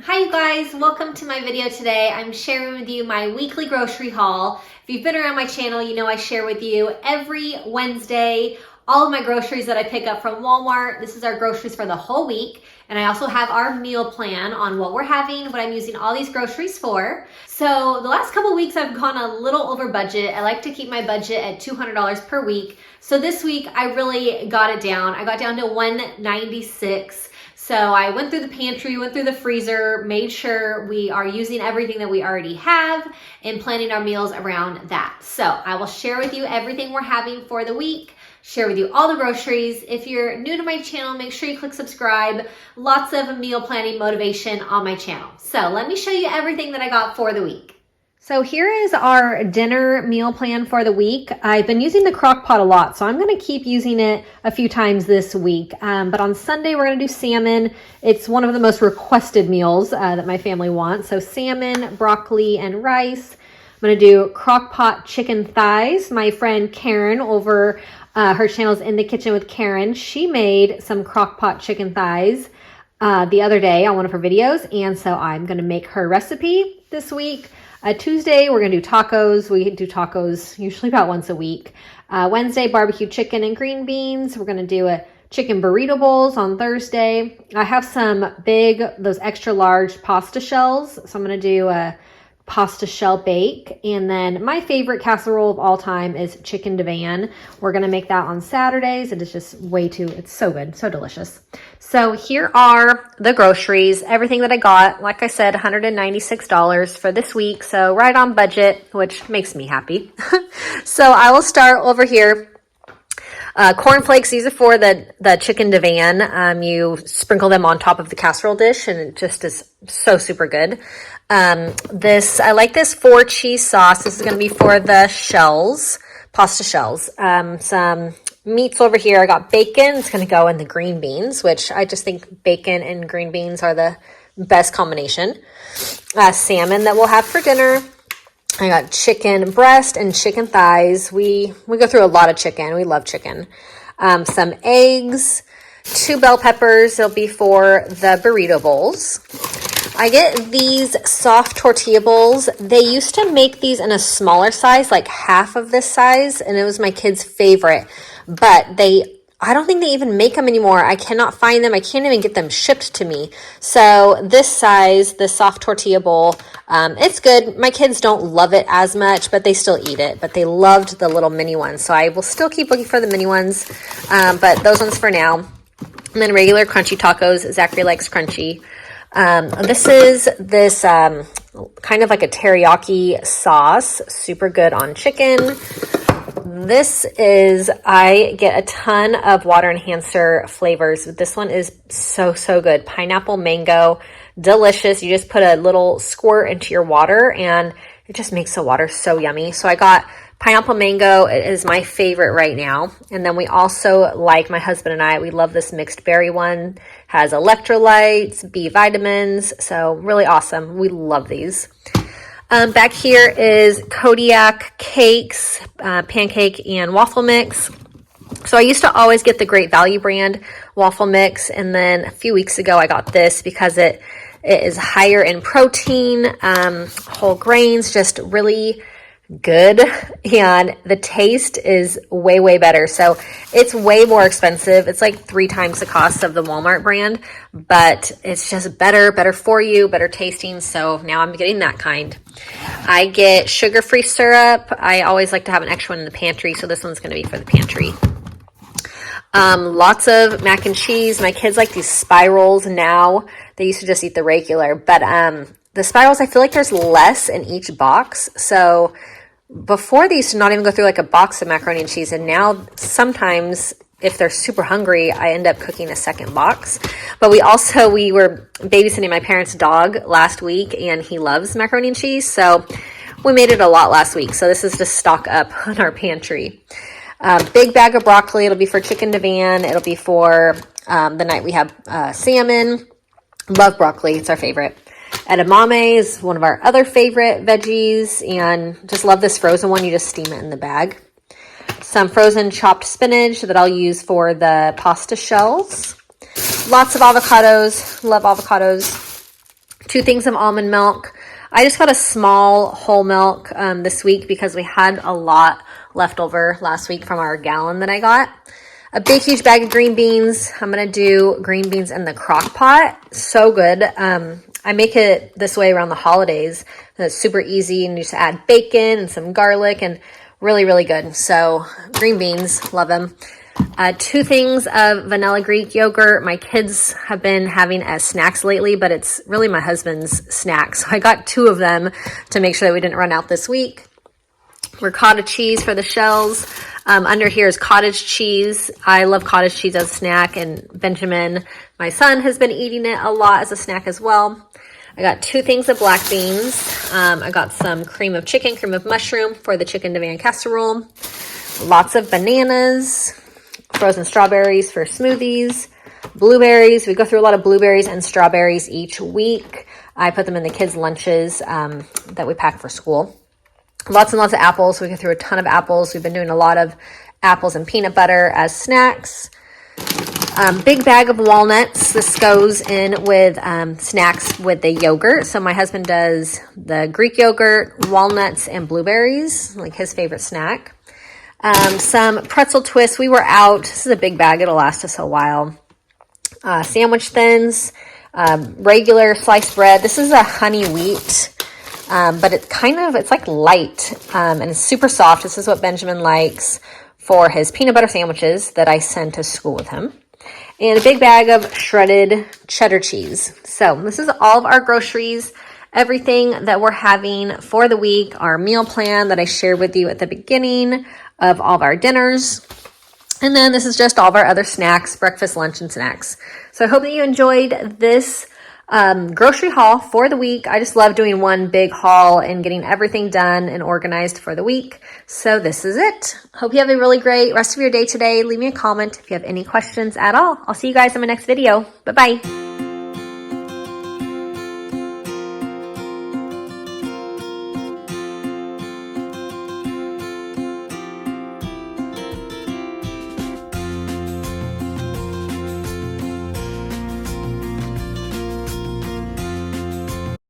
Hi you guys, welcome to my video today. I'm sharing with you my weekly grocery haul. If you've been around my channel, you know I share with you every Wednesday all of my groceries that I pick up from Walmart. This is our groceries for the whole week. And I also have our meal plan on what we're having, what I'm using all these groceries for. So the last couple weeks I've gone a little over budget. I like to keep my budget at $200 per week. So this week I really got it down. I got down to $196. So I went through the pantry, went through the freezer, made sure we are using everything that we already have and planning our meals around that. So I will share with you everything we're having for the week, share with you all the groceries. If you're new to my channel, make sure you click subscribe. Lots of meal planning motivation on my channel. So let me show you everything that I got for the week. So here is our dinner meal plan for the week. I've been using the crock pot a lot, so I'm going to keep using it a few times this week. But on Sunday, we're going to do salmon. It's one of the most requested meals that my family wants. So salmon, broccoli, and rice. I'm going to do crock pot chicken thighs. My friend Karen over her channel's In the Kitchen with Karen, she made some crock pot chicken thighs the other day on one of her videos. And so I'm going to make her recipe this week. Tuesday, we're going to do tacos. We do tacos usually about once a week. Wednesday, barbecue chicken and green beans. We're going to do a chicken burrito bowls on Thursday. I have some those extra large pasta shells. So I'm going to do a pasta shell bake. And then my favorite casserole of all time is chicken divan. We're going to make that on Saturdays. It is just it's so good, so delicious. So here are the groceries, everything that I got. Like I said, $196 for this week. So right on budget, which makes me happy. So I will start over here. Cornflakes, these are for the chicken divan. You sprinkle them on top of the casserole dish and it just is so super good. I like this 4-cheese sauce. This is going to be for the shells, pasta shells. Some meats over here. I got bacon. It's going to go in the green beans, which I just think bacon and green beans are the best combination. Salmon that we'll have for dinner. I got chicken breast and chicken thighs. We go through a lot of chicken. We love chicken. Some eggs, 2 bell peppers. They'll be for the burrito bowls. I get these soft tortilla bowls. They used to make these in a smaller size, like half of this size, and it was my kids' favorite. But I don't think they even make them anymore. I cannot find them. I can't even get them shipped to me. So this size, the soft tortilla bowl, it's good. My kids don't love it as much, but they still eat it. But they loved the little mini ones. So I will still keep looking for the mini ones. But those ones for now. And then regular crunchy tacos. Zachary likes crunchy. This is kind of like a teriyaki sauce. Super good on chicken. I get a ton of water enhancer flavors. This one is so good. Pineapple mango, delicious. You just put a little squirt into your water and it just makes the water so yummy. So I got pineapple mango. It is my favorite right now. And then we also my husband and I, we love this mixed berry one. Has electrolytes, B vitamins. So really awesome. We love these. Back here is Kodiak cakes, pancake and waffle mix. So I used to always get the Great Value brand waffle mix. And then a few weeks ago, I got this because it is higher in protein, whole grains, just really good. And the taste is way better. So it's way more expensive. It's like 3 times the cost of the Walmart brand, but it's just better for you, better tasting. So now I'm getting that kind. I get sugar-free syrup. I always like to have an extra one in the pantry. So this one's going to be for the pantry. Lots of mac and cheese. My kids like these spirals now. They used to just eat the regular, but the spirals, I feel like there's less in each box. So before they used to not even go through like a box of macaroni and cheese. And now sometimes if they're super hungry, I end up cooking a second box. But we were babysitting my parents' dog last week and he loves macaroni and cheese. So we made it a lot last week. So this is to stock up on our pantry. Big bag of broccoli. It'll be for chicken divan. It'll be for the night we have salmon. Love broccoli. It's our favorite. Edamame is one of our other favorite veggies, and just love this frozen one. You just steam it in the bag. Some frozen chopped spinach that I'll use for the pasta shells. Lots of avocados. Love avocados. 2 things of almond milk. I just got a small whole milk this week because we had a lot left over last week from our gallon that I got. A big, huge bag of green beans. I'm going to do green beans in the crock pot. So good. I make it this way around the holidays. It's super easy, and you just add bacon and some garlic, and really, really good. So green beans, love them. 2 things of vanilla Greek yogurt. My kids have been having as snacks lately, but it's really my husband's snack. So I got 2 of them to make sure that we didn't run out this week. Ricotta cheese for the shells. Under here is cottage cheese. I love cottage cheese as a snack, and Benjamin, my son, has been eating it a lot as a snack as well. I got 2 things of black beans. I got some cream of chicken, cream of mushroom for the chicken divan casserole. Lots of bananas, frozen strawberries for smoothies, blueberries. We go through a lot of blueberries and strawberries each week. I put them in the kids' lunches that we pack for school. Lots and lots of apples. We go through a ton of apples. We've been doing a lot of apples and peanut butter as snacks. Big bag of walnuts. This goes in with snacks with the yogurt. So my husband does the Greek yogurt, walnuts, and blueberries, like his favorite snack. Some pretzel twists. We were out. This is a big bag. It'll last us a while. Sandwich thins, regular sliced bread. This is a honey wheat, but it's like light, and it's super soft. This is what Benjamin likes for his peanut butter sandwiches that I send to school with him. And a big bag of shredded cheddar cheese. So this is all of our groceries, everything that we're having for the week, our meal plan that I shared with you at the beginning of all of our dinners. And then this is just all of our other snacks, breakfast, lunch, and snacks. So I hope that you enjoyed this grocery haul for the week. I just love doing one big haul and getting everything done and organized for the week. So this is it. Hope you have a really great rest of your day today. Leave me a comment if you have any questions at all. I'll see you guys in my next video. Bye-bye.